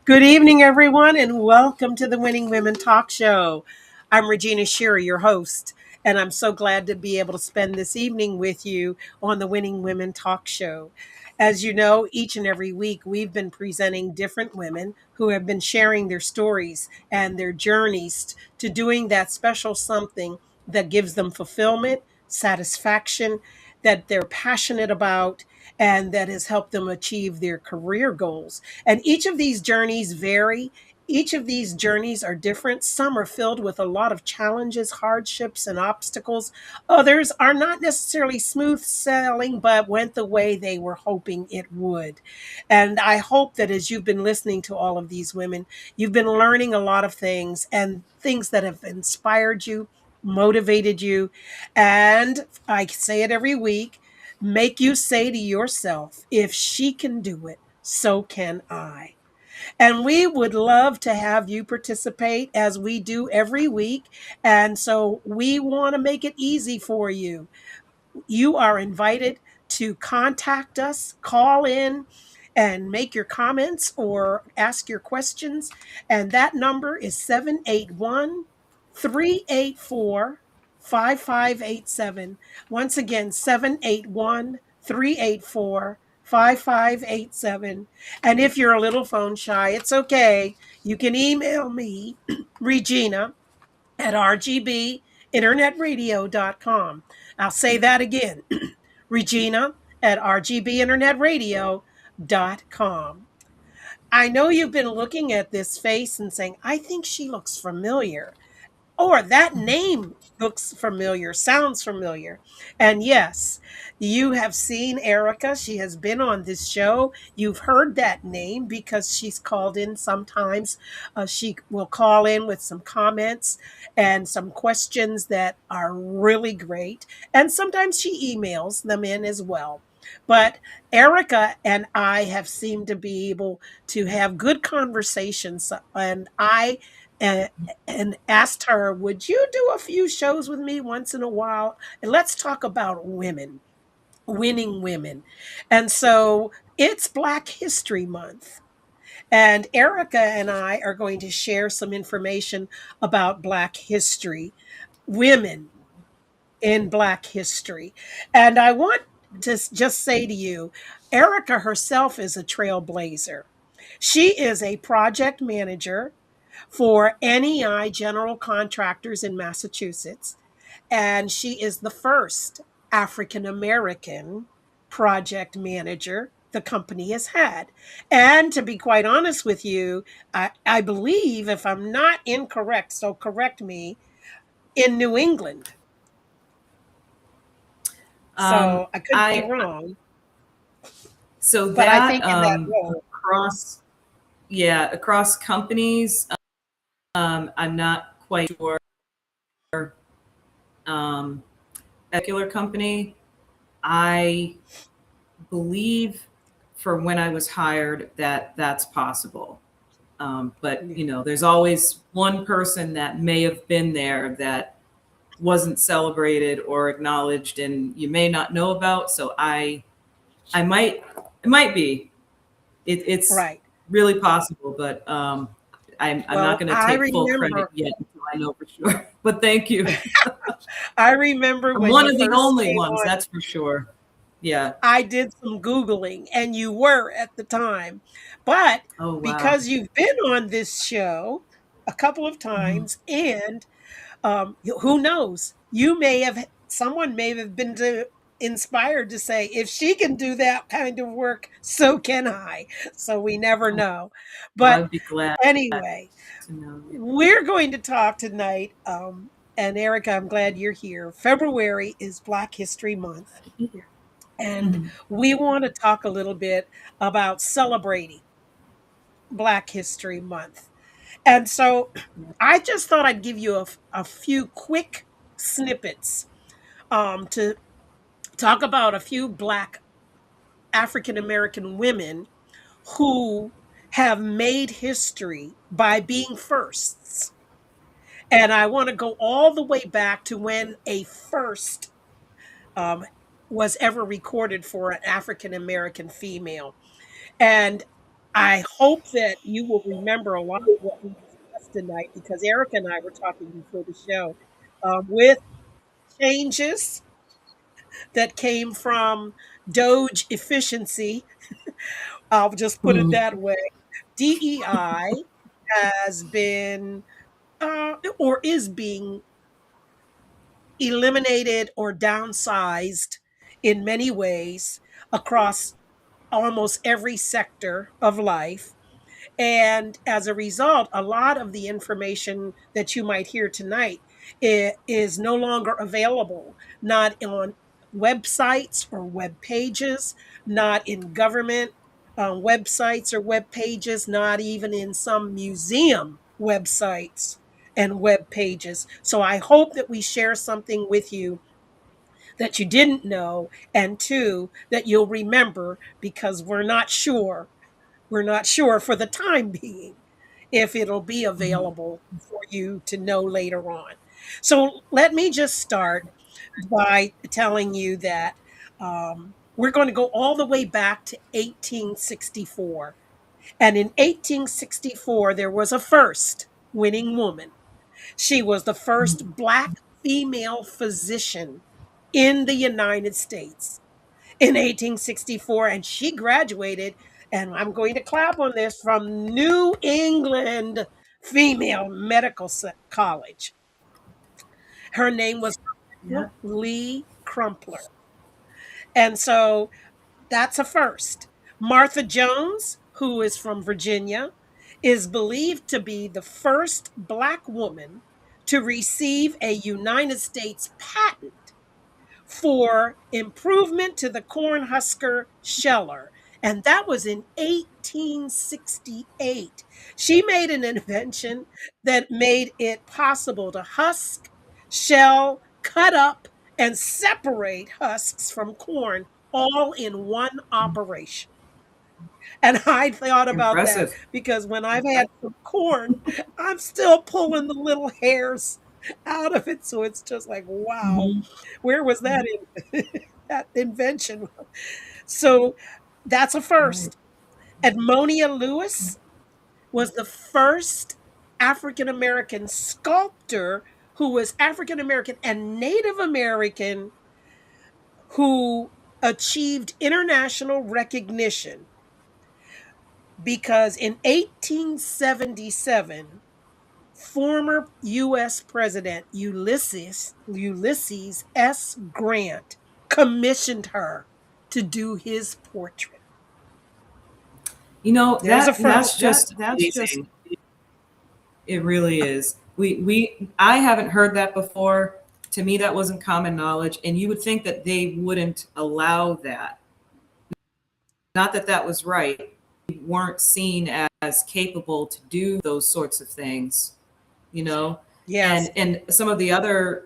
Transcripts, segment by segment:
Good evening, everyone, and welcome to the Winning Women Talk Show. I'm Regina Shearer, your host, and I'm so glad to be able to spend this evening with you on the Winning Women Talk Show. As you know, each and every week we've been presenting different women who have been sharing their stories and their journeys to doing that special something that gives them fulfillment, satisfaction, that they're passionate about, and that has helped them achieve their career goals. And each of these journeys vary. Each of these journeys are different. Some are filled with a lot of challenges, hardships, and obstacles. Others are not necessarily smooth sailing, but went the way they were hoping it would. And I hope that as you've been listening to all of these women, you've been learning a lot of things and things that have inspired you, motivated you. And I say it every week, make you say to yourself, if she can do it, so can I. And we would love to have you participate as we do every week. And so we want to make it easy for you. You are invited to contact us, call in, and make your comments or ask your questions. And that number is 781 384 5587. Once again, 781 384 5587. And if you're a little phone shy, it's okay. You can email me, Regina, at rgbinternetradio.com. I'll say that again, Regina at rgbinternetradio.com. I know you've been looking at this face and saying, I think she looks familiar, or that name looks familiar, sounds familiar. And yes, you have seen Erica. She has been on this show. You've heard that name because she's called in sometimes. She will call in with some comments and some questions that are really great. And sometimes she emails them in as well. But Erica and I have seemed to be able to have good conversations. And I uh, and asked her, would you do a few shows with me once in a while? And let's talk about women, winning women. And so it's Black History Month. And Erica and I are going to share some information about Black history, women in Black history. And I want to just say to you, Erica herself is a trailblazer. She is a project manager for NEI General Contractors in Massachusetts. And she is the first African American project manager the company has had. And to be quite honest with you, I believe, if I'm not incorrect, so correct me, in New England. So I could be I wrong, so but I that think in that role. across across companies, I'm not quite sure. Um, particular company, I believe for when I was hired that that's possible. But Yeah. there's always one person that may have been there that wasn't celebrated or acknowledged, and you may not know about. So I might it might be it's Right. really possible, but I'm not Well, going to I take full credit remember, yet until I know for sure. But thank you. I remember I'm when one you of the first only came ones, on. that's for sure. Yeah. I did some Googling, and you were at the time. But Oh wow. because you've been on this show a couple of Mhm. times, and who knows, someone may have been inspired to say, if she can do that kind of work, so can I. So we never Oh, know. well, But I'd be glad anyway, to know. Yeah. we're going to talk tonight. And Erica, I'm glad you're here. February is Black History Month. Glad to be here. And Mhm. we want to talk a little bit about celebrating Black History Month. And so I just thought I'd give you a few quick snippets to talk about a few Black African American women who have made history by being firsts. And I want to go all the way back to when a first um, was ever recorded for an African American female. And I hope that you will remember a lot of what we discussed tonight because Erica and I were talking before the show with changes that came from Doge efficiency. I'll just put it Mhm. that way. DEI has been or is being eliminated or downsized in many ways across almost every sector of life. And as a result, a lot of the information that you might hear tonight is no longer available, not on websites or web pages, not in government websites or web pages, not even in some museum websites and web pages. So I hope that we share something with you that you didn't know, and two, that you'll remember because we're not sure for the time being if it'll be Mhm. available for you to know later on. So let me just start by telling you that we're going to go all the way back to 1864. And in 1864, there was a first winning woman. She was the Mhm. first Black female physician in the United States in 1864, and she graduated, and I'm going to clap on this, from New England Female Medical College. Her name was Yeah. Lee Crumpler. And so that's a first. Martha Jones, who is from Virginia, is believed to be the first Black woman to receive a United States patent for improvement to the cornhusker sheller. And that was in 1868. She made an invention that made it possible to husk, shell, cut up, and separate husks from corn all in one operation. And I thought about that Impressive. because when I've had some corn, I'm still pulling the little hairs out of it. So it's just like, wow, Mhm. where was that that invention? So that's a Right. first. Edmonia Lewis was the first African American sculptor who was African American and Native American who achieved international recognition because in 1877, former US President Ulysses S. Grant commissioned her to do his portrait. You know, There's a that's first. just amazing. It really is. We I haven't heard that before. To me, that wasn't common knowledge, and you would think that they wouldn't allow that. Not that that was right. They weren't seen as capable to do those sorts of things, you know. Yes. And some of the other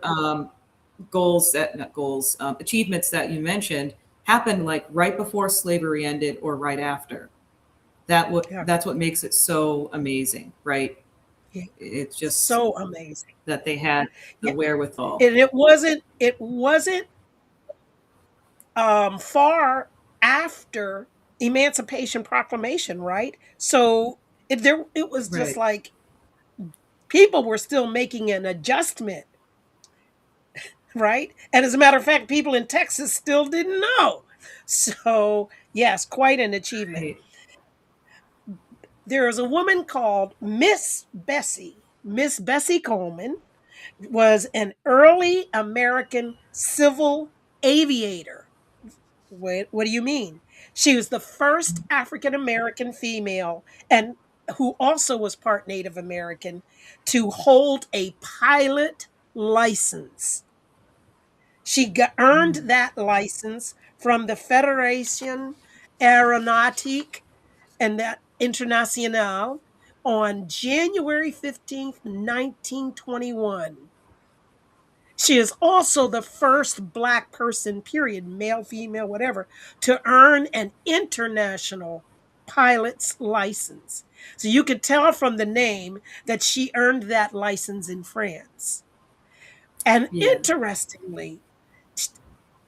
goals that not goals achievements that you mentioned happened like right before slavery ended or right after. Yeah. That's what makes it so amazing, right? Yeah. It's just So amazing. that they had the Yeah. wherewithal. And it wasn't far after Emancipation Proclamation, right? So it was just Right. like people were still making an adjustment, right? And as a matter of fact, people in Texas still didn't know. So, yes, quite an achievement. Right. There is a woman called Miss Bessie. Miss Bessie Coleman was an early American civil aviator. What do you mean? She was the first African American female and who also was part Native American to hold a pilot license. Earned that license from the Fédération Aéronautique and that Internationale on January 15th, 1921. She is also the first Black person, period, male, female, whatever, to earn an international pilot's license. So you could tell from the name that she earned that license in France. And Yeah. interestingly,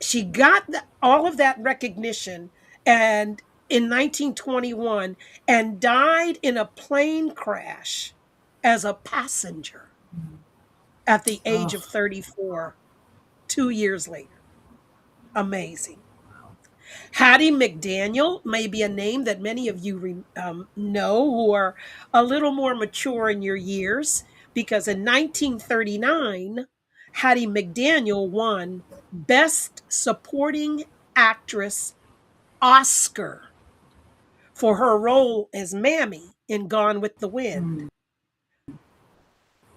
she got all of that recognition, and in 1921 and died in a plane crash as a passenger at the age of Oh, 34, 2 years later. Amazing. Hattie McDaniel may be a name that many of you know who are a little more mature in your years because in 1939, Hattie McDaniel won Best Supporting Actress Oscar for her role as Mammy in Gone with the Wind. mm,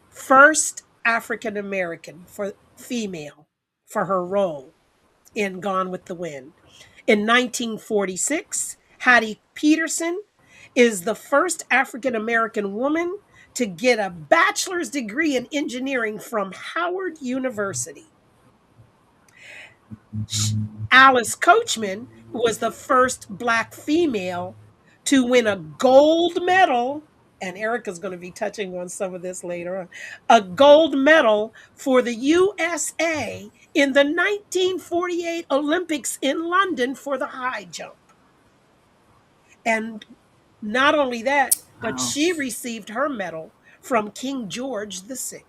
First African American for female for her role in Gone with the Wind. In 1946, Hattie Peterson is the first African American woman to get a bachelor's degree in engineering from Howard University. Alice Coachman was the first Black female to win a gold medal, and Erica's going to be touching on some of this later on, a gold medal for the USA in the 1948 Olympics in London for the high jump. And not only that, but wow. she received her medal from King George VI.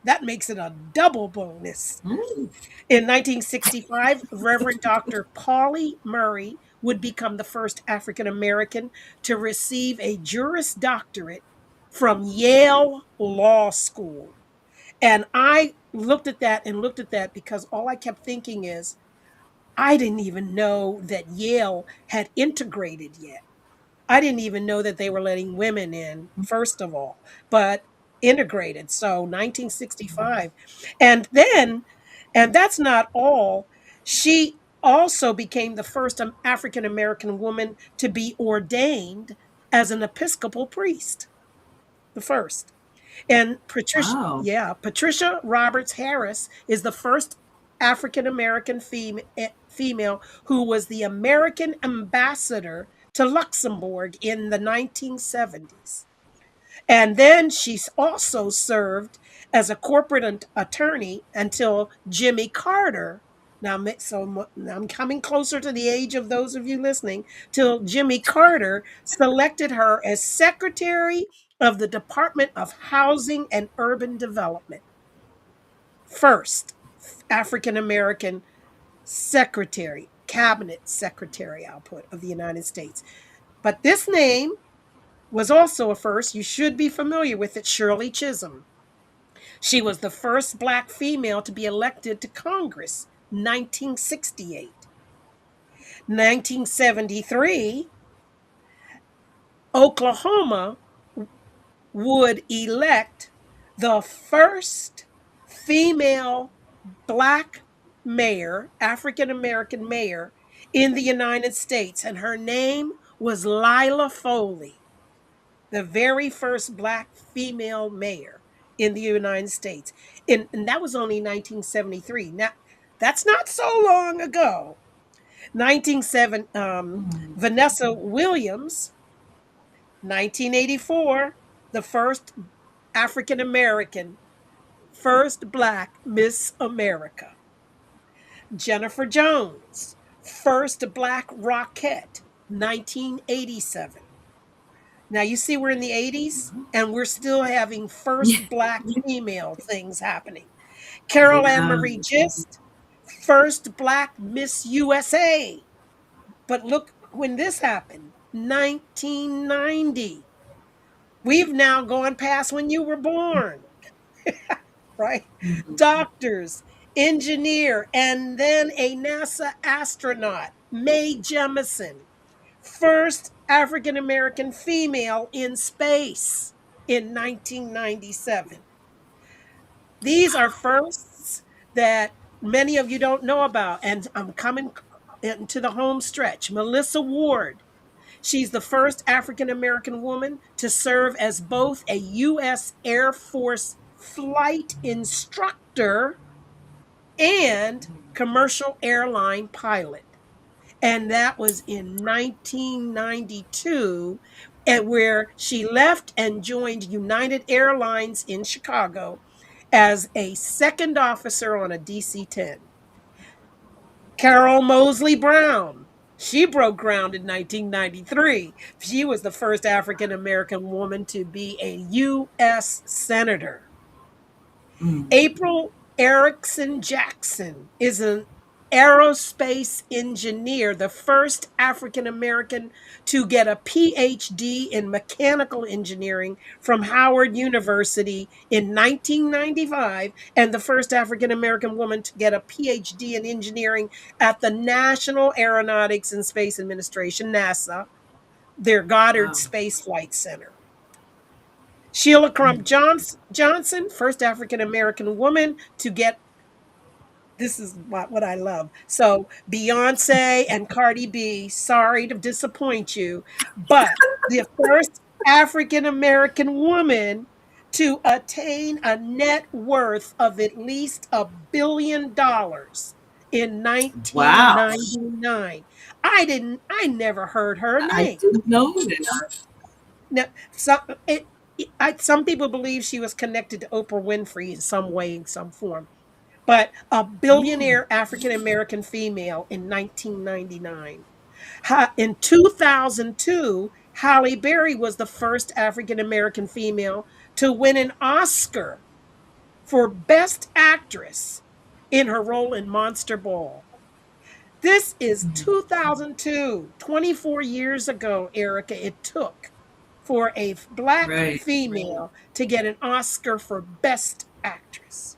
That makes it a double bonus. Mm, In 1965, Reverend Dr. Pauli Murray would become the first African American to receive a Juris Doctorate from Yale Law School. And I looked at that and looked at that because all I kept thinking is, I didn't even know that Yale had integrated yet. I didn't even know that they were letting women in, first of all, but integrated. So 1965. And then, and that's not all, she also became the first African American woman to be ordained as an Episcopal priest, the first. And wow. Patricia Roberts Harris is the first African American female who was the American ambassador to Luxembourg in the 1970s. And then she's also served as a corporate attorney until Jimmy Carter. Now I'm coming closer to the age of those of you listening, till Jimmy Carter selected her as Secretary of the Department of Housing and Urban Development. First African American secretary, cabinet secretary, I'll put, of the United States. But this name was also a first. You should be familiar with it, Shirley Chisholm. She was the first Black female to be elected to Congress, 1968. 1973, Oklahoma would elect the first female Black mayor, African American mayor in the United States, and her name was Lila Foley, the very first Black female mayor in the United States. And that was only 1973. Now, that's not so long ago. 197 Mm, Vanessa Williams, 1984, the first African American, first Black Miss America. Jennifer Jones, first Black Rockette, 1987. Now you see we're in the 80s and we're still having yeah. first Black female things happening. Carol Ann Yeah. Marie Gist, first Black Miss USA. But look when this happened, 1990. We've now gone past when you were born, right? Mhm. Doctors, engineer, and then a NASA astronaut, Mae Jemison, first African American female in space in 1997. These are firsts that many of you don't know about, and I'm coming into the home stretch. Melissa Ward, she's the first African American woman to serve as both a U.S. Air Force flight instructor and commercial airline pilot. And that was in 1992, and where she left and joined United Airlines in Chicago as a second officer on a DC 10. Carol Mosley Brown, She broke ground in 1993. She was the first African American woman to be a U.S. Senator. Mm. April Erickson Jackson is an aerospace engineer, the first African American to get a PhD in mechanical engineering from Howard University in 1995, and the first African American woman to get a PhD in engineering at the National Aeronautics and Space Administration, NASA, their Goddard Wow. Space Flight Center. Sheila Mm. Crump Johnson, first African American woman to get, this is what I love. So Beyonce and Cardi B, sorry to disappoint you, but the first African American woman to attain a net worth of at least $1 billion in Wow. 1999. I never heard her I name. didn't know that. Now, some people believe she was connected to Oprah Winfrey in some way, in some form, but a Oh, billionaire African American female in 1999. In 2002, Halle Berry was the first African American female to win an Oscar for Best Actress in her role in Monster Ball. This is mm. 2002, 24 years ago, Erica, it took for a Black Right. female to get an Oscar for Best Actress.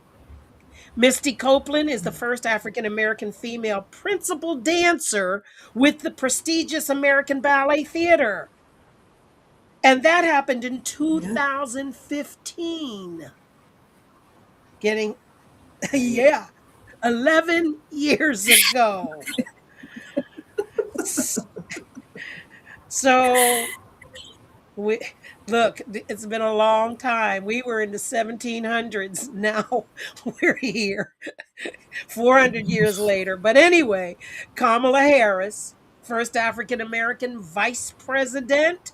Misty Copeland is the first African American female principal dancer with the prestigious American Ballet Theater. And that happened in Yeah. 2015. Getting, Right. yeah, 11 years ago. So we look, it's been a long time. We were in the 1700s. Now we're here 400 years later. But anyway, Kamala Harris, first African American vice president,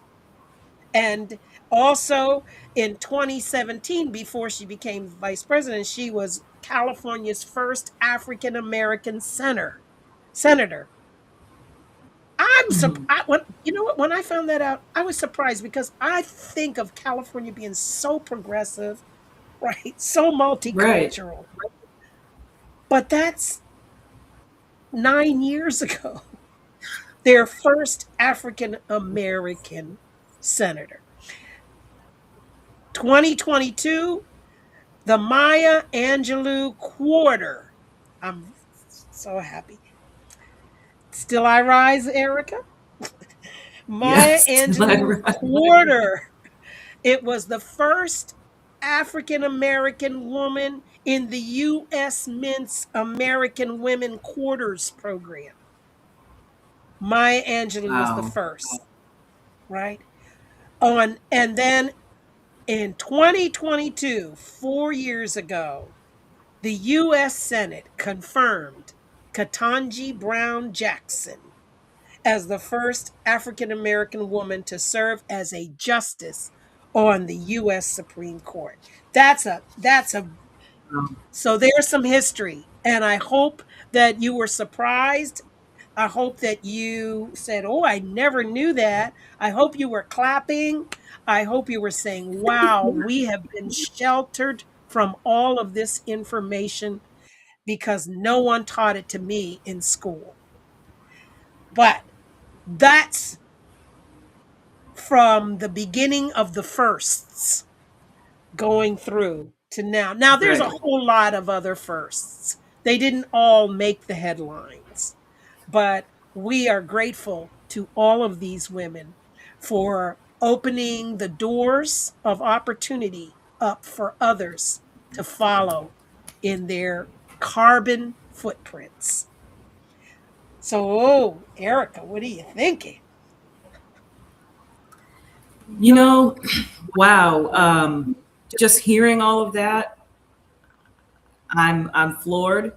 and also in 2017, before she became vice president, she was California's first African American senator. I'm Mhm. surprised. When, you know what? When I found that out, I was surprised because I think of California being so progressive, right? So Right. multicultural. But that's 9 years ago. Their first African American senator. 2022, the Maya Angelou Quarter. I'm so happy. Still I rise, Erica. Maya Yes. Angelou Quarter. It was the first African American woman in the U.S. Mint's American Women Quarters program. Maya Angelou was the Wow. first, right? And then in 2022, 4 years ago, the U.S. Senate confirmed Ketanji Brown Jackson as the first African American woman to serve as a justice on the U.S. Supreme Court. That's a Um, so there's some history, and I hope that you were surprised. I hope that you said, "Oh, I never knew that." I hope you were clapping. I hope you were saying, "Wow, we have been sheltered from all of this information because no one taught it to me in school." But that's from the beginning of the firsts going through to now. Now, there's a right. whole lot of other firsts. They didn't all make the headlines, but we are grateful to all of these women for opening the doors of opportunity up for others to follow in their carbon footprints. So, oh, Erica, what are you thinking? You know, wow. Just hearing all of that, I'm floored.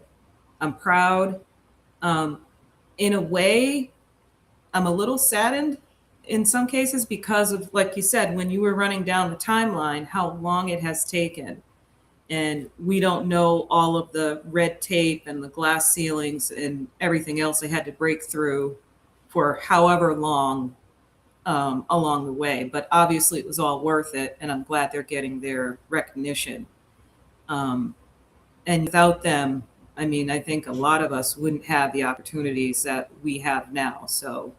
I'm proud. Um, in a way, I'm a little saddened in some cases because of, like you said, when you were running down the timeline, how long it has taken. And we don't know all of the red tape and the glass ceilings and everything else they had to break through for however long along the way. But obviously, it was all worth it, and I'm glad they're getting their recognition. Um, and without them, I mean, I think a lot of us wouldn't have the opportunities that we have now. So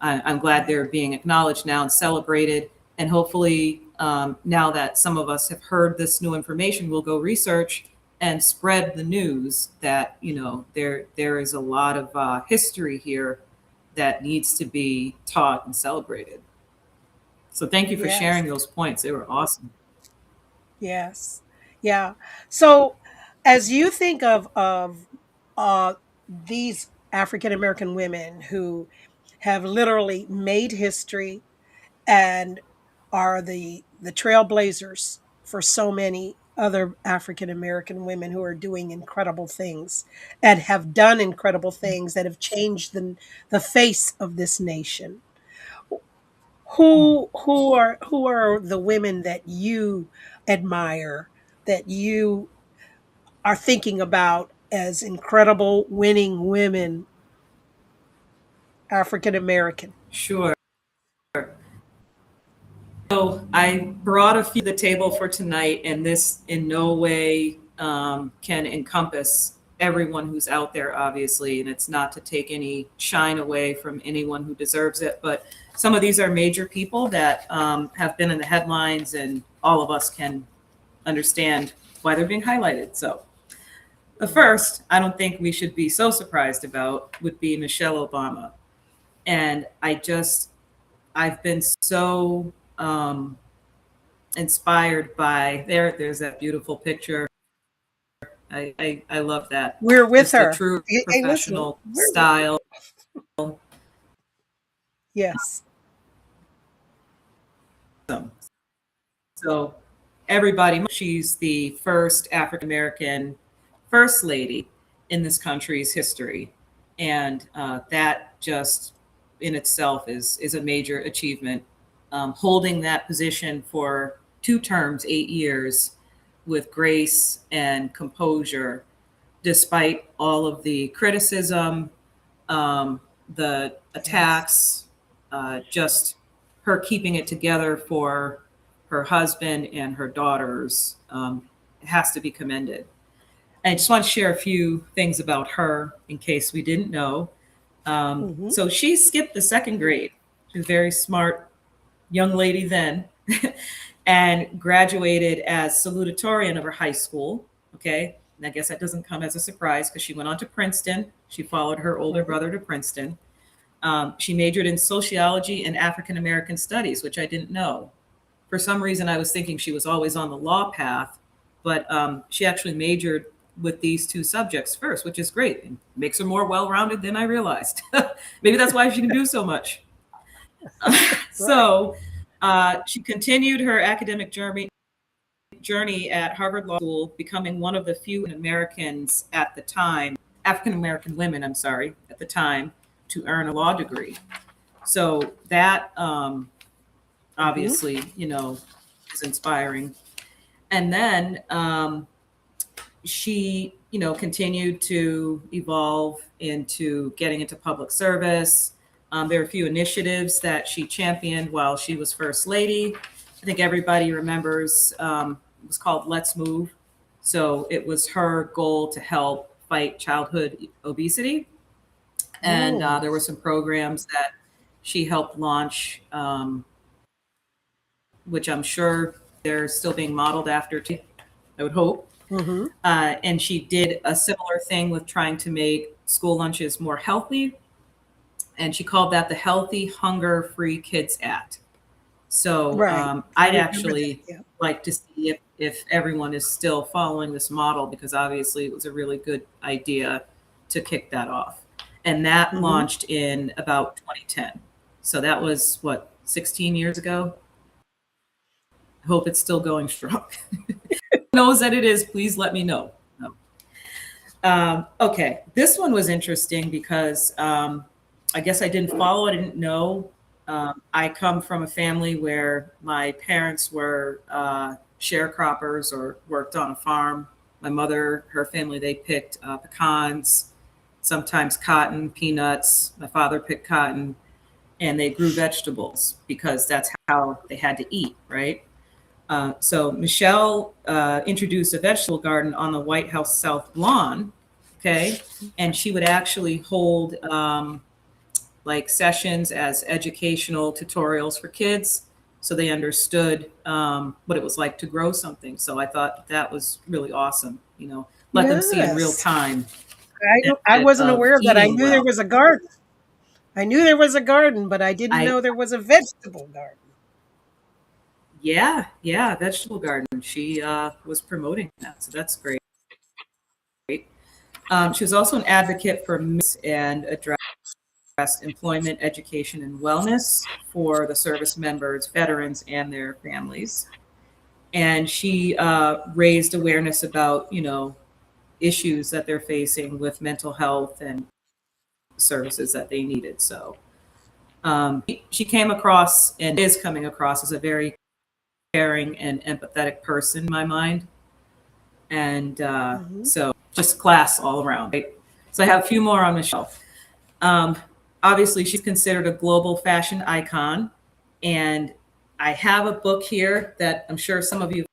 I'm glad they're being acknowledged now and celebrated. And hopefully, now that some of us have heard this new information, we'll go research and spread the news that there is a lot of history here that needs to be taught and celebrated. So thank you for Yes. sharing those points. They were awesome. Yes. Yeah. So as you think of uh these African American women who have literally made history and are the trailblazers for so many other African American women who are doing incredible things and have done incredible things that have changed the face of this nation. Who are the women that you admire, that you are thinking about as incredible winning women, African American? Sure. So I brought a few to the table for tonight, and this in no way can encompass everyone who's out there, obviously, and it's not to take any shine away from anyone who deserves it. But some of these are major people that have been in the headlines, and all of us can understand why they're being highlighted. So the first, I don't think we should be so surprised about, would be Michelle Obama. And I've been so inspired by there's that beautiful picture. I love that. We're with Just a her. true Hey, listen, professional we're with her. style. Yes. So everybody, she's the first African American first lady in this country's history, and that just in itself is a major achievement. Holding that position for 2 terms, 8 years, with grace and composure, despite all of the criticism, the Yes. attacks, just her keeping it together for her husband and her daughters has to be commended. I just want to share a few things about her in case we didn't know. Hmm. So she skipped the second grade. She was a very smart young lady then and graduated as salutatorian of her high school. Okay. And I guess that doesn't come as a surprise because she went on to Princeton. She followed her older Right. brother to Princeton. She majored in sociology and African American studies, which I didn't know. For some reason, I was thinking she was always on the law path, but she actually majored with these two subjects first, which is great. It makes her more well rounded than I realized. Maybe that's why she can do so much. Right. So she continued her academic journey at Harvard Law School, becoming one of the few Americans at the time, African American women, I'm sorry, at the time, to earn a law degree. So that Hmm. obviously, is inspiring. And then she, continued to evolve into getting into public service. There are a few initiatives that she championed while she was first lady. I think everybody remembers it was called Let's Move. So it was her goal to help fight childhood obesity. And Mm. there were some programs that she helped launch, which I'm sure they're still being modeled after, too, I would hope. Hmm. And she did a similar thing with trying to make school lunches more healthy. And she called that the Healthy Hunger Free Kids Act. So Right. I I'd remember that. actually Yeah. like to see if everyone is still following this model, because obviously it was a really good idea to kick that off. And that Hmm. launched in about 2010. So that was what, 16 years ago? I hope it's still going strong. Knows that it is, please let me know. No. Okay, this one was interesting because I guess I didn't follow, I didn't know. I come from a family where my parents were sharecroppers or worked on a farm. My mother, her family, they picked pecans, sometimes cotton, peanuts. My father picked cotton, and they grew vegetables because that's how they had to eat, right? So Michelle introduced a vegetable garden on the White House South lawn, okay? And she would actually hold like sessions as educational tutorials for kids so they understood what it was like to grow something. So I thought that was really awesome, let them see in real Yes. time I benefit wasn't of aware of that. I eating knew there well. was a garden. I knew there was a garden, but I didn't I know there was a vegetable garden. Yeah, vegetable garden. She was promoting that, so that's great. She was also an advocate for and addressed employment, education, and wellness for the service members, veterans, and their families. And she raised awareness about, issues that they're facing with mental health and services that they needed. So she came across and is coming across as a very caring and empathetic person in my mind. And Hmm. so just class all around. Right? So I have a few more on Michelle. Um, Obviously, she's considered a global fashion icon. And I have a book here that I'm sure some of you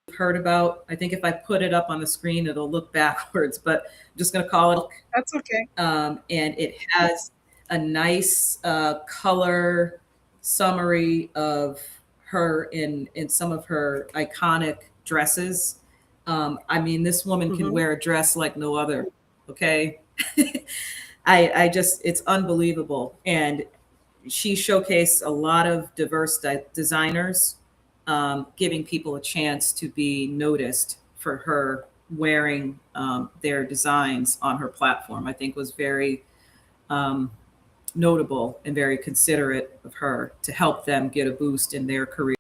have heard about. I think if I put it up on the screen, it'll look backwards, but I'm just going to call it. That's okay. And it has a nice color summary of her in some of her iconic dresses. I mean, this woman can Hmm. wear a dress like no other. Okay. I just, it's unbelievable. And she showcased a lot of diverse designers, giving people a chance to be noticed for her wearing their designs on her platform. I think was very notable and very considerate of her to help them get a boost in their career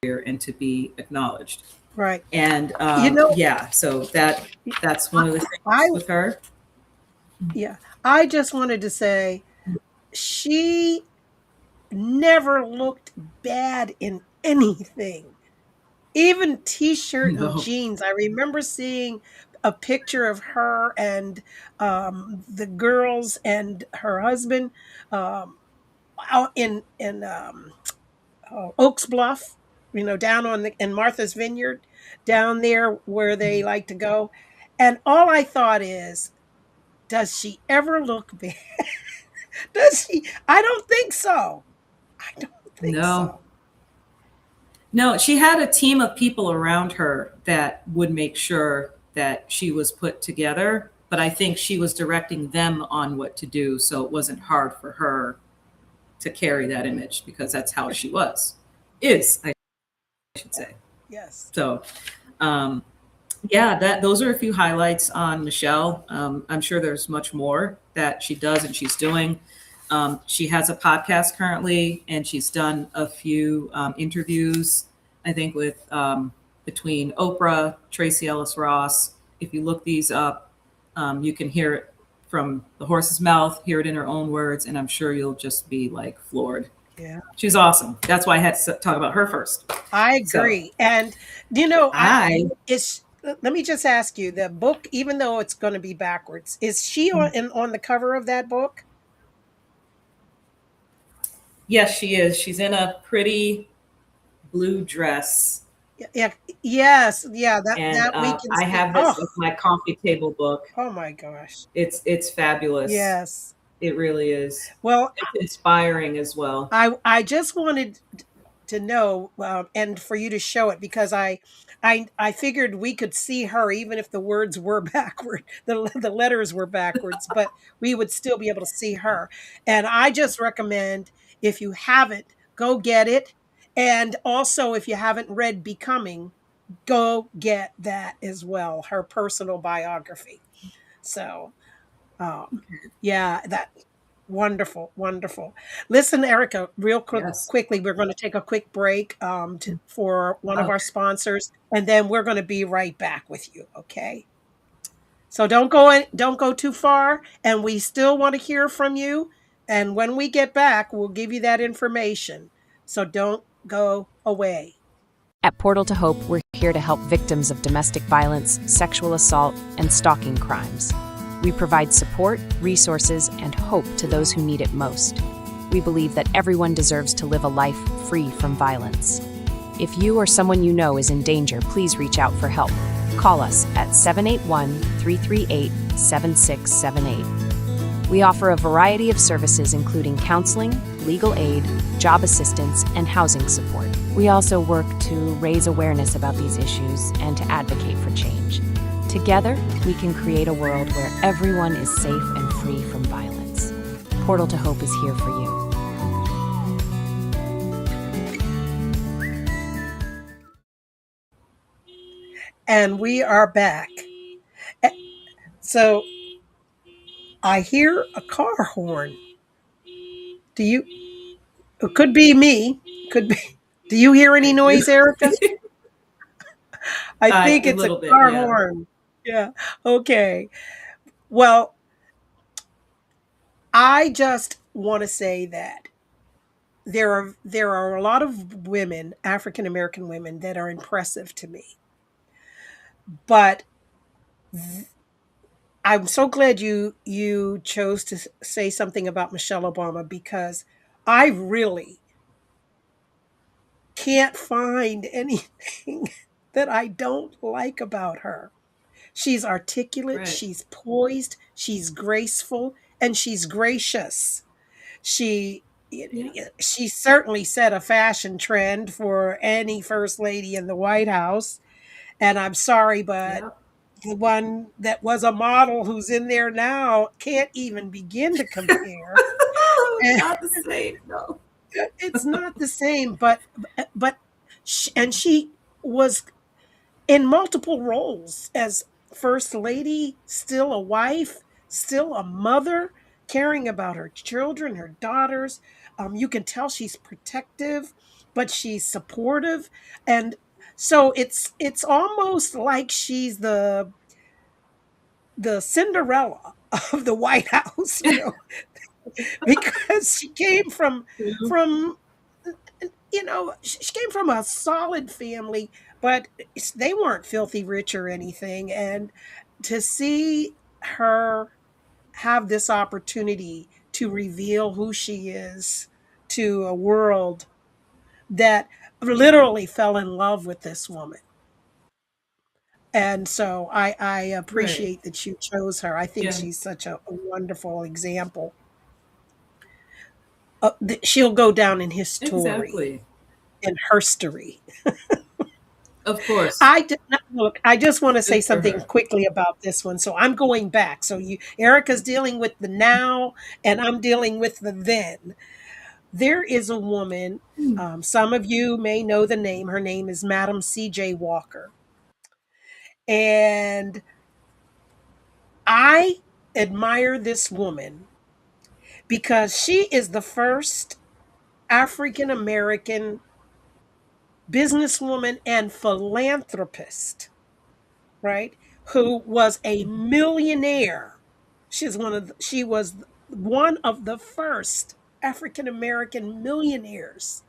and to be acknowledged. Right. And You know, yeah, so that's I, one of the I things with her. yeah, I just wanted to say she never looked bad in anything. Even t-shirt and No, jeans. I remember seeing a picture of her and the girls and her husband out in Oaks Bluff, down in Martha's Vineyard, down there where they like to go. And all I thought is, does she ever look bad? Does she? I don't think so. I don't think no, so. no. She had a team of people around her that would make sure that she was put together. But I think she was directing them on what to do, so it wasn't hard for her to carry that image because that's how she was, I should say. Yes. So, um, yeah, that those are a few highlights on Michelle. I'm sure there's much more that she does and she's doing. She has a podcast currently, and she's done a few interviews. I think with between Oprah, Tracy Ellis Ross. If you look these up, you can hear it from the horse's mouth, hear it in her own words, and I'm sure you'll just be like floored. Yeah. She's awesome. That's why I had to talk about her first. I So agree. And I I is let me just ask you, the book, even though it's going to be backwards, is she on the cover of that book? Yes, she is. She's in a pretty blue dress, Yeah. Yes. Yeah. That and we can I see. have this as my coffee table book. Oh my gosh. It's fabulous. Yes. It really is. Well, It's inspiring as well. I just wanted to know, and for you to show it, because I figured we could see her even if the words were backward, the letters were backwards, but we would still be able to see her. And I just recommend, if you haven't, go get it. And also, if you haven't read Becoming, go get that as well, her personal biography. So um, yeah, that wonderful, wonderful. Listen, Erica, real Yes. quickly, we're going to take a quick break for one of our Okay. sponsors, and then we're going to be right back with you. Okay. So don't go too far, and we still want to hear from you. And when we get back, we'll give you that information. So don't go away. At Portal to Hope, we're here to help victims of domestic violence, sexual assault, and stalking crimes. We provide support, resources, and hope to those who need it most. We believe that everyone deserves to live a life free from violence. If you or someone you know is in danger, please reach out for help. Call us at 781 338 7678. We offer a variety of services including counseling, legal aid, job assistance, and housing support. We also work to raise awareness about these issues and to advocate for change. Together, we can create a world where everyone is safe and free from violence. Portal to Hope is here for you. And we are back. Eh, So I hear a car horn. Do you? It could be me. Could be. Do you hear any I noise, do. Erica? I think A it's a little bit, car yeah. horn. Yeah. Okay. Well, I just want to say that there are a lot of women, African American women, that are impressive to me. But I'm so glad you chose to say something about Michelle Obama because I really can't find anything that I don't like about her. She's articulate, Right. she's poised, she's graceful, and she's gracious. She Yeah. she certainly set a fashion trend for any first lady in the White House. And I'm sorry, but Yeah. the one that was a model who's in there now can't even begin to compare. And Not the same, no. it's not the same, but and she was in multiple roles as first lady, still a wife, still a mother, caring about her children, her daughters. You can tell she's protective, but she's supportive, and so it's almost like she's the Cinderella of the White House, because she came from she came from a solid family, but they weren't filthy rich or anything. And to see her have this opportunity to reveal who she is to a world that literally fell in love with this woman. And so I Right. appreciate that you chose her. I think Yeah, she's such a wonderful example. She'll go down in history, exactly. in herstory. Of course. Look. I just want to say Good for something her. quickly about this one. So I'm going back. So Erica's dealing with the now, and I'm dealing with the then. There is a woman. Hmm. Some of you may know the name. Her name is Madam C.J. Walker, and I admire this woman because she is the first African American businesswoman and philanthropist, right? Who was a millionaire. She was one of the first African American millionaires.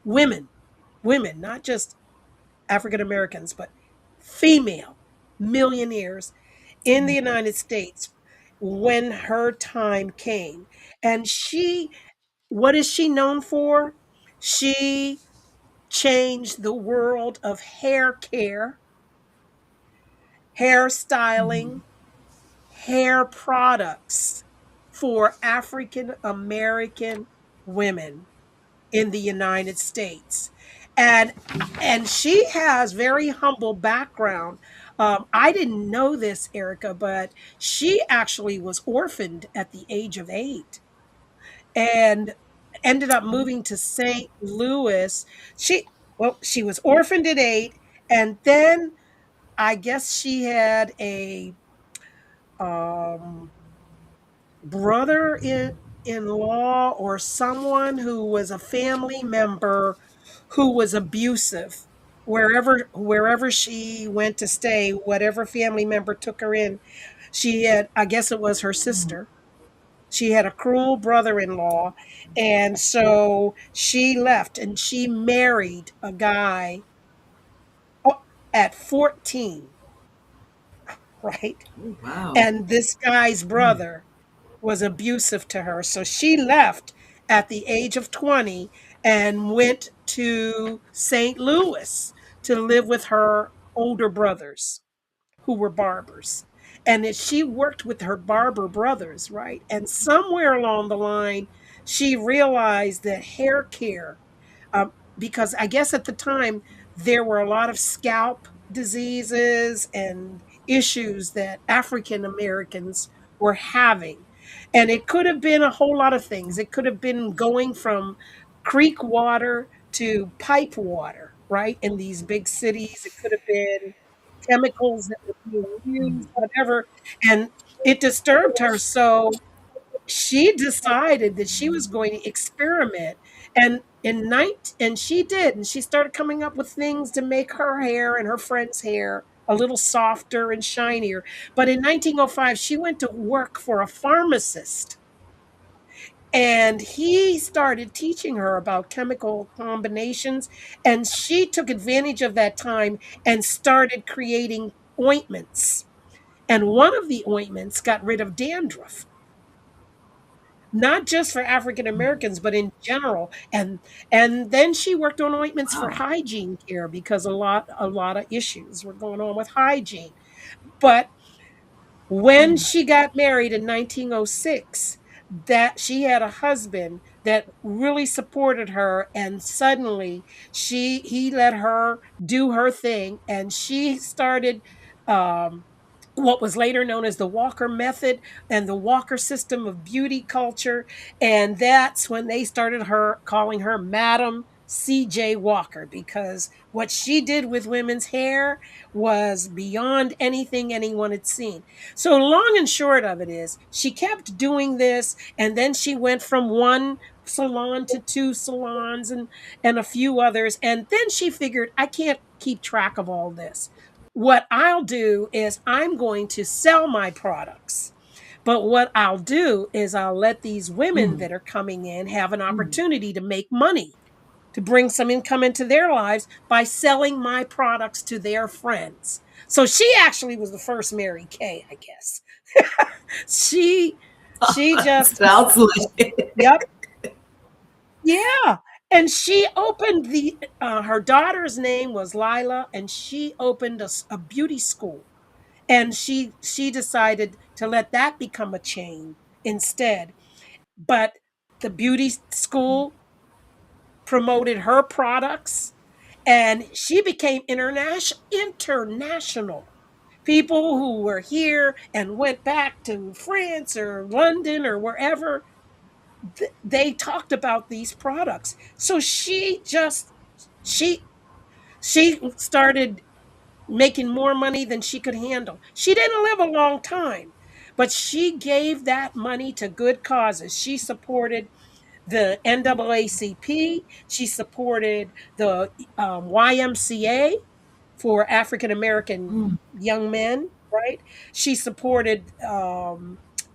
Women, women, not just African Americans, but female millionaires in the United States when her time came. And what is she known for? She changed the world of hair care, Mhm. hairstyling, hair products for African American women in the United States. And and she has very humble background. I didn't know this, Erica, but she actually was orphaned at the age of 8 and ended up moving to St. Louis. She was orphaned at 8, and then I guess she had a um brother in law or someone who was a family member who was abusive wherever she went to stay, whatever family member took her in. She had, I guess it was her Mhm. sister. She had a cruel brother-in-law, and so she left and she married a guy, oh, at 14. right? Oh, wow. And this guy's Mm. brother was abusive to her. So she left at the age of 20 and went to St. Louis to live with her older brothers who were barbers. And that she worked with her barber brothers, right? And somewhere along the line, she realized that hair care, because I guess at the time there were a lot of scalp diseases and issues that African Americans were having. And it could have been a whole lot of things. It could have been going from creek water to pipe water, right? In these big cities. It could have been chemicals that were being used, whatever. And it disturbed her. So she decided that she was going to experiment, and in night and she did, and she started coming up with things to make her hair and her friend's hair a little softer and shinier. But in 1905 she went to work for a pharmacist, and he started teaching her about chemical combinations, and she took advantage of that time and started creating ointments. And one of the ointments got rid of dandruff, not just for African Americans, but in general. And then she worked on ointments for Wow. hygiene care because a lot of issues were going on with hygiene. But when Mm. she got married in 1906, that she had a husband that really supported her, and suddenly he let her do her thing, and she started um what was later known as the Walker method and the Walker system of beauty culture. And that's when they started her calling her Madam CJ Walker, because what she did with women's hair was beyond anything anyone had seen. So, long and short of it is, she kept doing this, and then she went from one salon to two salons and a few others. And then she figured, I can't keep track of all this. What I'll do is I'm going to sell my products. But what I'll do is I'll let these women Mm. that are coming in have an Mm. opportunity to make money, to bring some income into their lives by selling my products to their friends. So she actually was the first Mary Kay, I guess. She she just Sounds like yep, yeah. And she opened the her daughter's name was Lila, and she opened a beauty school. And she decided to let that become a chain instead. But the beauty school promoted her products, and she became international. People who were here and went back to France or London or wherever, they talked about these products. So she she started making more money than she could handle. She didn't live a long time, but she gave that money to good causes. She supported the NAACP. She supported the YMCA for African American mm. young men, right? She supported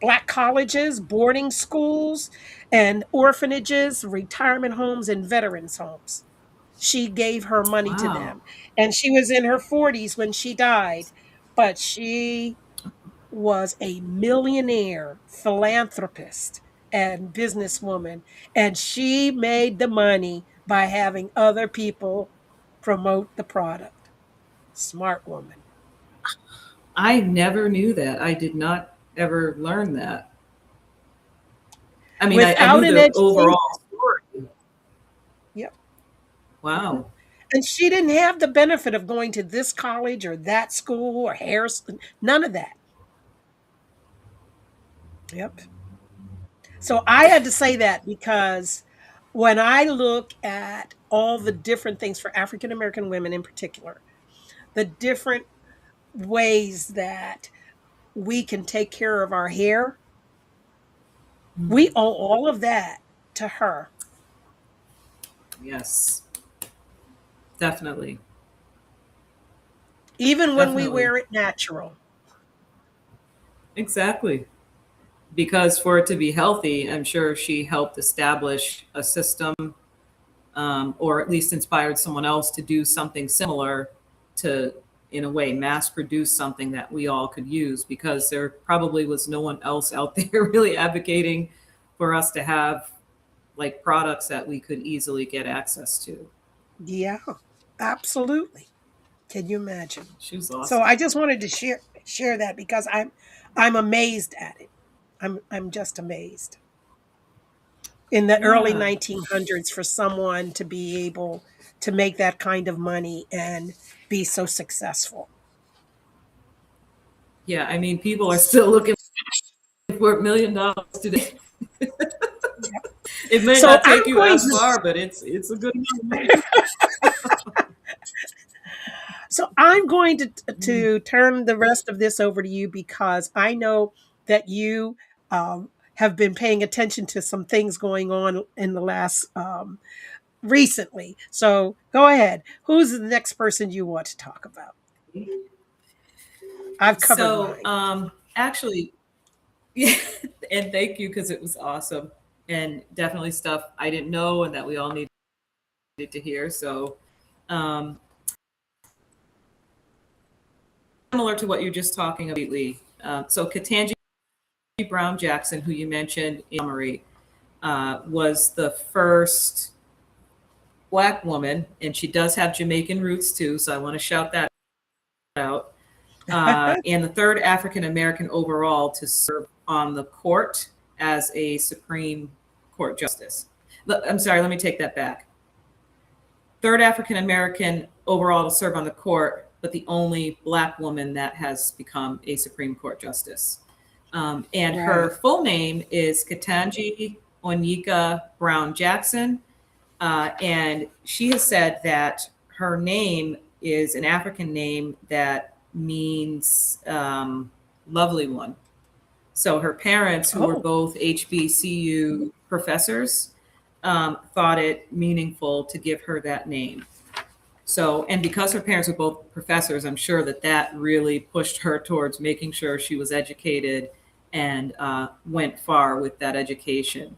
Black colleges, boarding schools, and orphanages, retirement homes, and veterans homes. She gave her money to Wow. them. And she was in her 40s when she died, but she was a millionaire philanthropist and businesswoman. And she made the money by having other people promote the product. Smart woman. I never knew that. I did not ever learn that. I mean, I Without knew an the education. overall story. Yep. Mhm. Wow. And she didn't have the benefit of going to this college or that school or hair school, none of that. Yep. So I had to say that because when I look at all the different things for African American women in particular, the different ways that we can take care of our hair, we Mm. owe all of that to her. Yes, definitely. Even when we Definitely. wear it natural. Exactly. Because for it to be healthy, I'm sure she helped establish a system, or at least inspired someone else to do something similar to in a way, mass produce something that we all could use, because there probably was no one else out there really advocating for us to have like products that we could easily get access to. Yeah, absolutely. Can you imagine? She was So awesome. I just wanted to share that because I'm amazed at it. I'm just amazed. In the early Yeah. 1900s, for someone to be able to make that kind of money and be so successful. Yeah. I mean, people are still looking for $1 million today. Yep. It may So not I'm take you going as to far, but it's a good amount of money. so I'm going Mm. to turn the rest of this over to you because I know that you have been paying attention to some things going on in the last recently. So go ahead. Who's the next person you want to talk about? I've covered So, mine. actually, yeah, and thank you, because it was awesome and definitely stuff I didn't know and that we all needed to hear. So, um, similar to what you're just talking about, Lee. So, Ketanji Brown Jackson, who you mentioned in summary, was the first Black woman, and she does have Jamaican roots too. So, I want to shout that out. And the third African American overall to serve on the court as a Supreme Court justice. I'm sorry, let me take that back. Third African American overall to serve on the court, but the only Black woman that has become a Supreme Court justice. And her Right. full name is Ketanji Onyeka Brown Jackson. And she has said that her name is an African name that means lovely one. So her parents, who were Oh. both HBCU professors, thought it meaningful to give her that name. So, and because her parents were both professors, I'm sure that that really pushed her towards making sure she was educated and went far with that education.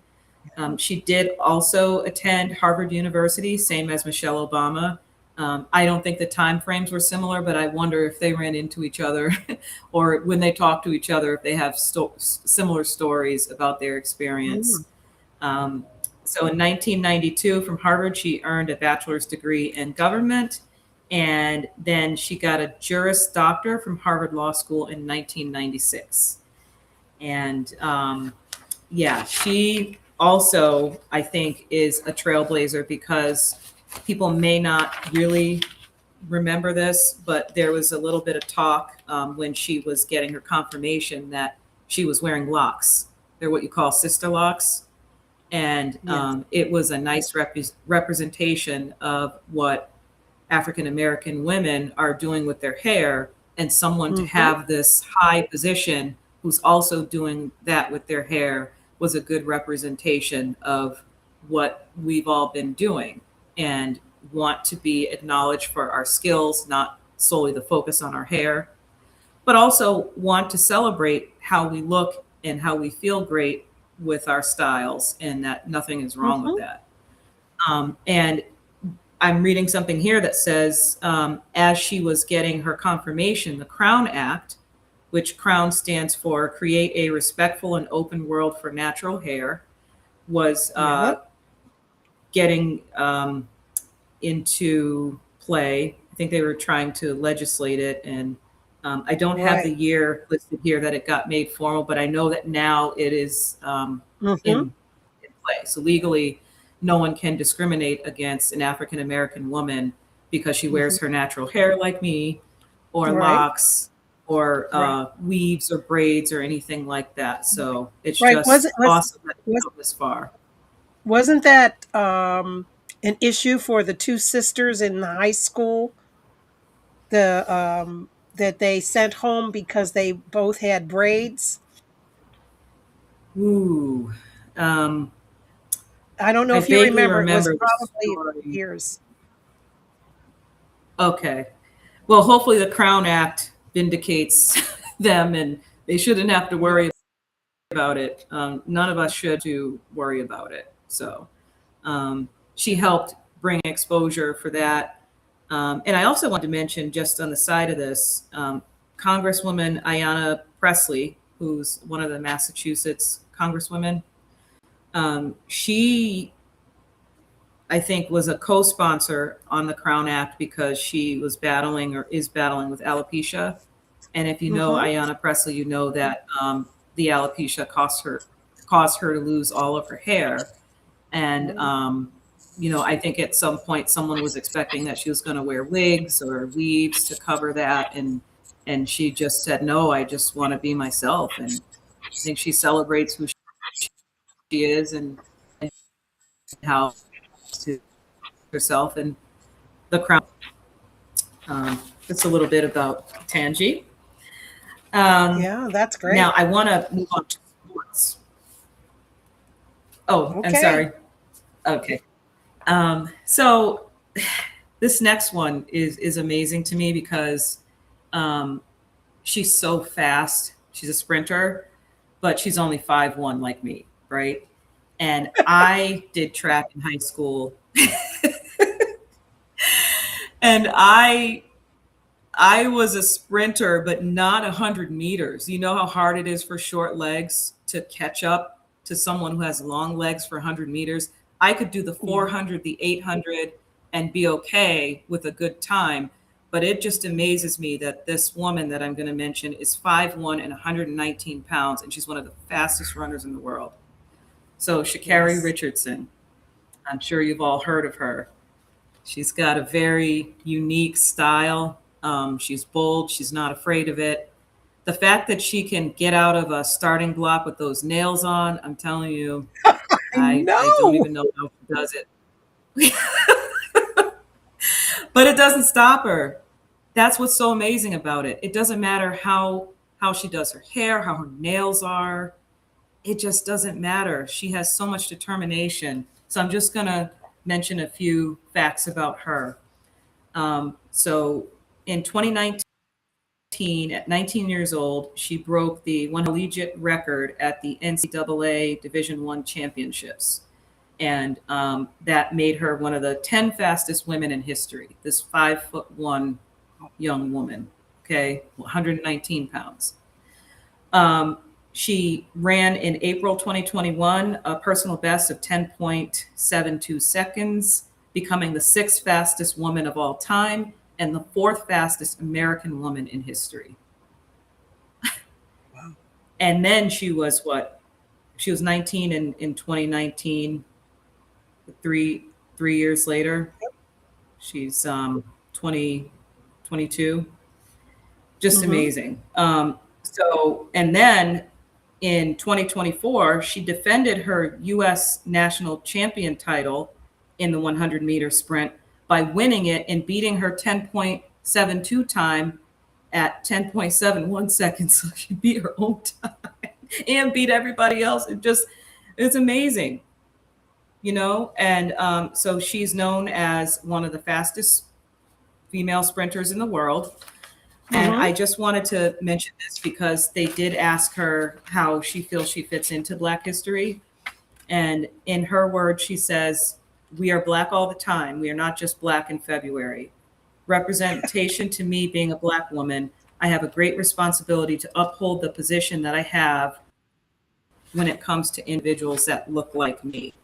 She did also attend Harvard University, same as Michelle Obama. I don't think the time frames were similar, but I wonder if they ran into each other or when they talk to each other, if they have similar stories about their Mm. experience. Um, so in 1992 from Harvard, she earned a bachelor's degree in government. And then she got a Juris Doctor from Harvard Law School in 1996. And yeah, she also, I think, is a trailblazer because people may not really remember this, but there was a little bit of talk when she was getting her confirmation that she was wearing locks. They're what you call sister locks. And Yes. it was a nice representation of what African American women are doing with their hair, and someone to Hmm. have this high position who's also doing that with their hair was a good representation of what we've all been doing and want to be acknowledged for our skills, not solely the focus on our hair, but also want to celebrate how we look and how we feel great with our styles, and that nothing is wrong with Hmm. that. And I'm reading something here that says, as she was getting her confirmation, the Crown Act, which Crown stands for Create a Respectful and Open World for Natural Hair, was Yeah. getting into play. I think they were trying to legislate it. And I don't have the Right. year listed here that it got made formal, but I know that now it is Hmm. in play. So legally, no one can discriminate against an African American woman because she wears Hmm. her natural hair like me, or Right. locks, or Right. weaves or braids or anything like that. So it's Right. just awesome that it's Was come this far. wasn't that an issue for the two sisters in high school? That they sent home because they both had braids. Ooh. Um, I don't know I if you vaguely remember. It was remember the probably a few story. years. Okay. Well, hopefully the Crown Act vindicates them and they shouldn't have to worry about it. None of us should to worry about it. So she helped bring exposure for that. And I also want to mention, just on the side of this, Congresswoman Ayanna Pressley, who's one of the Massachusetts congresswomen. She, I think, was a co-sponsor on the Crown Act because she was battling or is battling with alopecia. And if you know Mm-hmm. Ayanna Pressley, you know that the alopecia caused her to lose all of her hair. And I think at some point someone was expecting that she was going to wear wigs or weaves to cover that, and she just said, "No, I just want to be myself." And I think she celebrates who she is and how to herself and the crown. Just a little bit about Tangi. Yeah, that's Now great. I want to move on to sports. Oh, I'm Okay. sorry. Okay. So this next one is amazing to me because um, she's so fast. She's a sprinter, but she's only 5'1" like me, right? And I did track in high school, and I was a sprinter, but not 100 meters. You know how hard it is for short legs to catch up to someone who has long legs for 100 meters. I could do the Yeah. 400, the 800, and be okay with a good time. But it just amazes me that this woman that I'm going to mention is 5'1" and 119 pounds, and she's one of the fastest runners in the world. So, Sha'Carri Yes. Richardson, I'm sure you've all heard of her. She's got a very unique style. She's bold. She's not afraid of it. The fact that she can get out of a starting block with those nails on, I'm telling you, I I don't know. even know how she does it. But it doesn't stop her. That's what's so amazing about it. It doesn't matter how she does her hair, how her nails are. It just doesn't matter. She has so much determination. So I'm just gonna mention a few facts about her. So in 2019, at 19 years old, she broke the one collegiate record at the NCAA Division I championships. And that made her one of the 10 fastest women in history. This 5'1" young woman, okay, 119 pounds. She ran in April 2021 a personal best of 10.72 seconds, becoming the sixth fastest woman of all time and the fourth fastest American woman in history. Wow. And then she was what? She was 19 in 2019. Three years later, she's 20, 22. Just Mm-hmm. amazing. And then in 2024, she defended her U.S. national champion title in the 100-meter sprint by winning it and beating her 10.72 time at 10.71 seconds. So she beat her own time and beat everybody else. It's amazing, you know? And so she's known as one of the fastest female sprinters in the world. And Mm-hmm. I just wanted to mention this because they did ask her how she feels she fits into Black history. And in her words, she says, "We are Black all the time. We are not just Black in February. Representation to me, being a Black woman, I have a great responsibility to uphold the position that I have when it comes to individuals that look like me."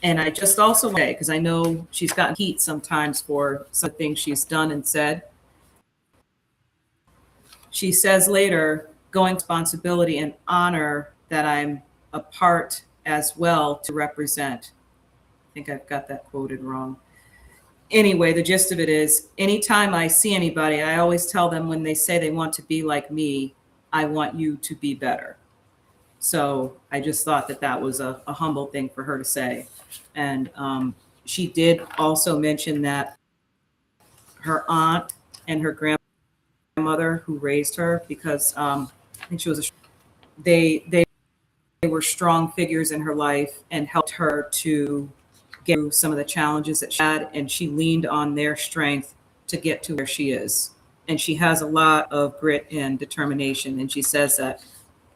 And I just also want to say, because I know she's gotten heat sometimes for some things she's done and said, she says later, going responsibility and honor that I'm a part as well to represent. I think I've got that quoted wrong. Anyway, the gist of it is anytime I see anybody, I always tell them when they say they want to be like me, I want you to be better. So I just thought that that was a humble thing for her to say. And she did also mention that her aunt and her grandmother who raised her, because I think she was they were strong figures in her life and helped her to get through some of the challenges that she had, and she leaned on their strength to get to where she is. And she has a lot of grit and determination, and she says that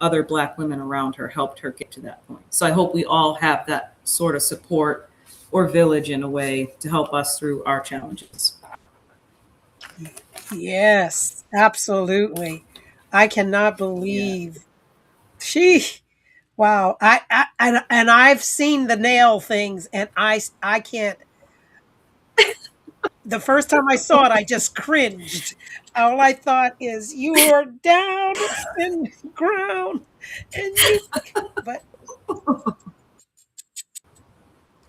other Black women around her helped her get to that point. So I hope we all have that sort of support or village in a way to help us through our challenges. Yes, absolutely. I cannot Yeah. believe she. Wow. And I've seen the nail things, and I can't. The first time I saw it, I just cringed. All I thought is, you are down in the ground, and you. But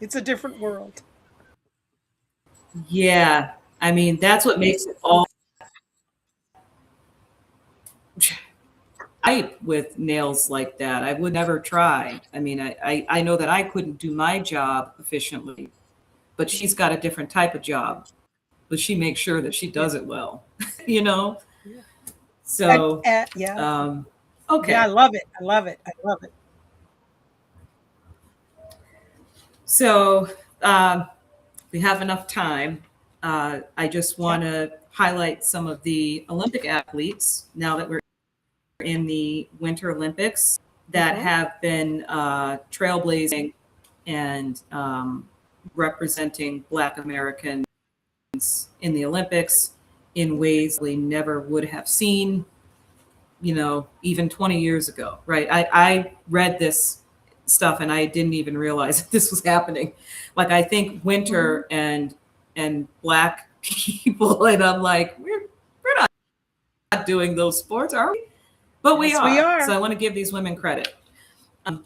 it's a different world. Yeah. I mean, that's what makes it all right with nails like that. I would never try. I mean, I know that I couldn't do my job efficiently, but she's got a different type of job, but she makes sure that she Yeah, does it well, you know? yeah, So, yeah, um, yeah. I okay. love it. I love it. I love it. So, we have enough time. I just Yeah. want to highlight some of the Olympic athletes now that we're in the Winter Olympics that Hmm. have been trailblazing and representing Black Americans in the Olympics in ways we never would have seen, even 20 years ago, right? I read this stuff and I didn't even realize that this was happening. Like I think Hmm. winter and Black people, and I'm like, we're not doing those sports, are we? But we Yes, we are. So are. I want to give these women credit. Um,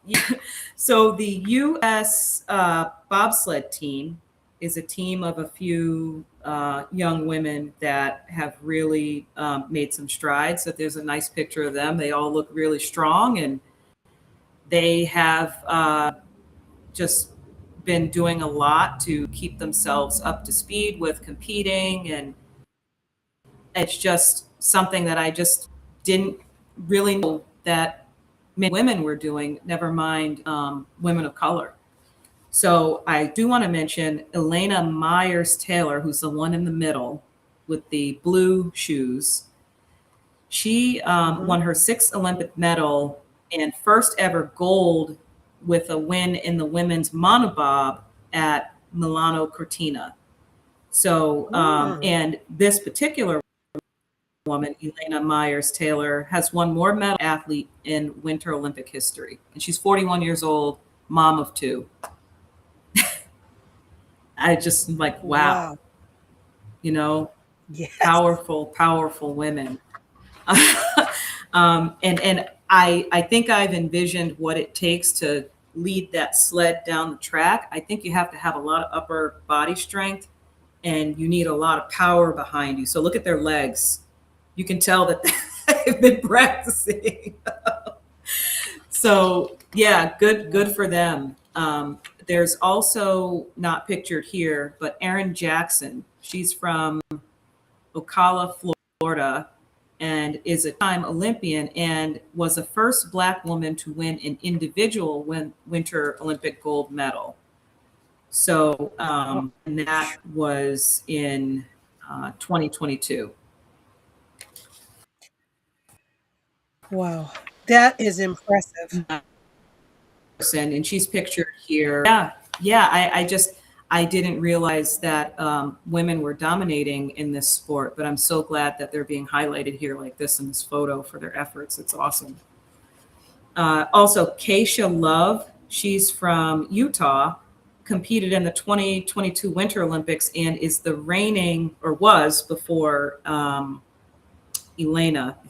yeah. So the U.S. Bobsled team is a team of a few young women that have really made some strides. So there's a nice picture of them. They all look really strong, and they have just been doing a lot to keep themselves up to speed with competing. And it's just something that I just didn't really know that many women were doing, never mind women of color. So I do want to mention Elena Myers Taylor, who's the one in the middle with the blue shoes. She Hmm. won her sixth Olympic medal and first ever gold with a win in the women's monobob at Milano Cortina. So, Mm. and this particular woman, Elena Myers Taylor, has won more medal athlete in Winter Olympic history. And she's 41 years old, mom of two. I just am like, wow, Wow. you know, Yes. powerful, powerful women. And I think I've envisioned what it takes to lead that sled down the track. I think you have to have a lot of upper body strength and you need a lot of power behind you. So look at their legs. You can tell that they've been practicing. So yeah, good for them. There's also not pictured here, but Erin Jackson. She's from Ocala, Florida, and is a time Olympian and was the first Black woman to win an individual Winter Olympic gold medal. So, Wow. and that was in 2022. Wow. That is impressive. And she's pictured here. Yeah, yeah. I didn't realize that women were dominating in this sport, but I'm so glad that they're being highlighted here like this in this photo for their efforts. It's awesome. Also, Keisha Love, she's from Utah, competed in the 2022 Winter Olympics and is the reigning, or was before Elena, I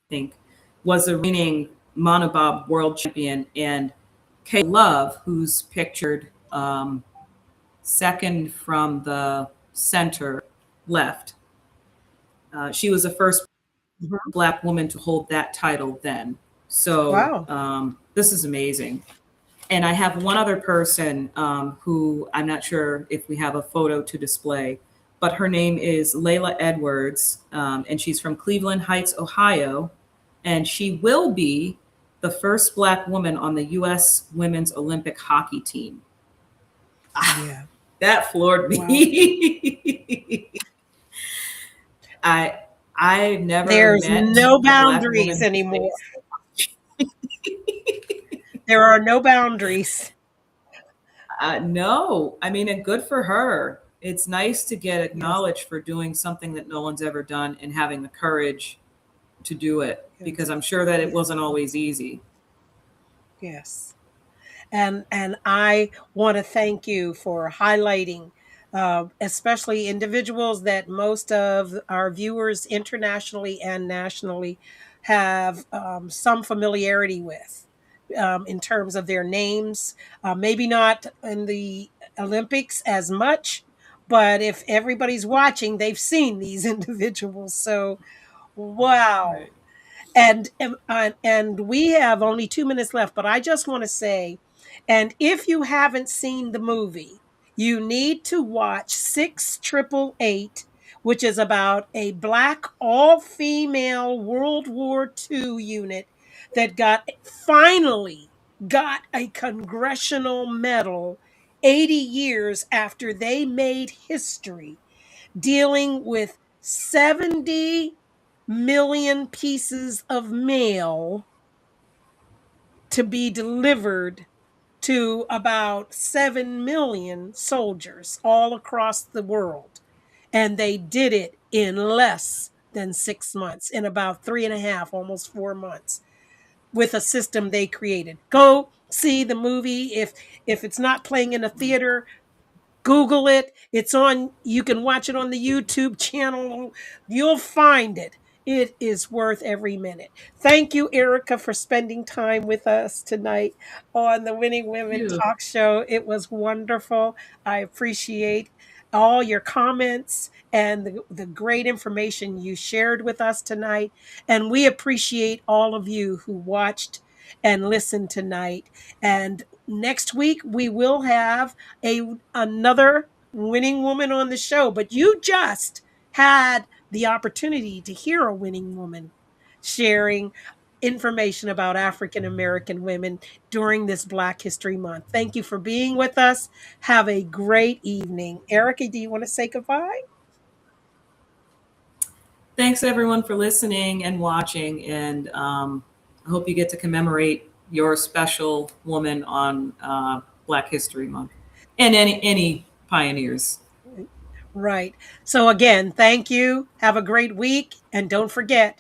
think, was the reigning monobob world champion. And Keisha Love, who's pictured second from the center left, she was the first Mhm. Black woman to hold that title then. So Wow. this is amazing. And I have one other person who I'm not sure if we have a photo to display, but her name is Layla Edwards, and she's from Cleveland Heights, Ohio, and she will be the first Black woman on the U.S. Women's Olympic hockey team. Yeah. That floored Wow. me. I I've never There's met no a Black boundaries woman who anymore. plays. There are no boundaries. No, I mean, and good for her. it's nice to get Yes. acknowledged for doing something that no one's ever done and having the courage to do it, Yes. because I'm sure that it Yes. wasn't always easy. Yes. And I want to thank you for highlighting, especially individuals that most of our viewers internationally and nationally have some familiarity with, in terms of their names. Maybe not in the Olympics as much, but if everybody's watching, they've seen these individuals. So, wow. Right. And we have only 2 minutes left, but I just want to say, and if you haven't seen the movie, you need to watch 6888, which is about a black all-female World War II unit that finally got a congressional medal 80 years after they made history, dealing with 70 million pieces of mail to be delivered to about 7 million soldiers all across the world. And they did it in less than 6 months, in about 3.5, almost 4 months, with a system they created. Go see the movie. If it's not playing in a theater, Google it. It's on, you can watch it on the YouTube channel. You'll find it. It is worth every minute. Thank you, Erica, for spending time with us tonight on the Winning Women You. Talk Show. It was wonderful. I appreciate all your comments and the great information you shared with us tonight. And we appreciate all of you who watched and listened tonight. And next week, we will have another winning woman on the show, but you just had the opportunity to hear a winning woman sharing information about African American women during this Black History Month. Thank you for being with us. Have a great evening. Erica, do you want to say goodbye? Thanks everyone for listening and watching, and I hope you get to commemorate your special woman on Black History Month, and any pioneers. Right. So, again, thank you. Have a great week. And don't forget,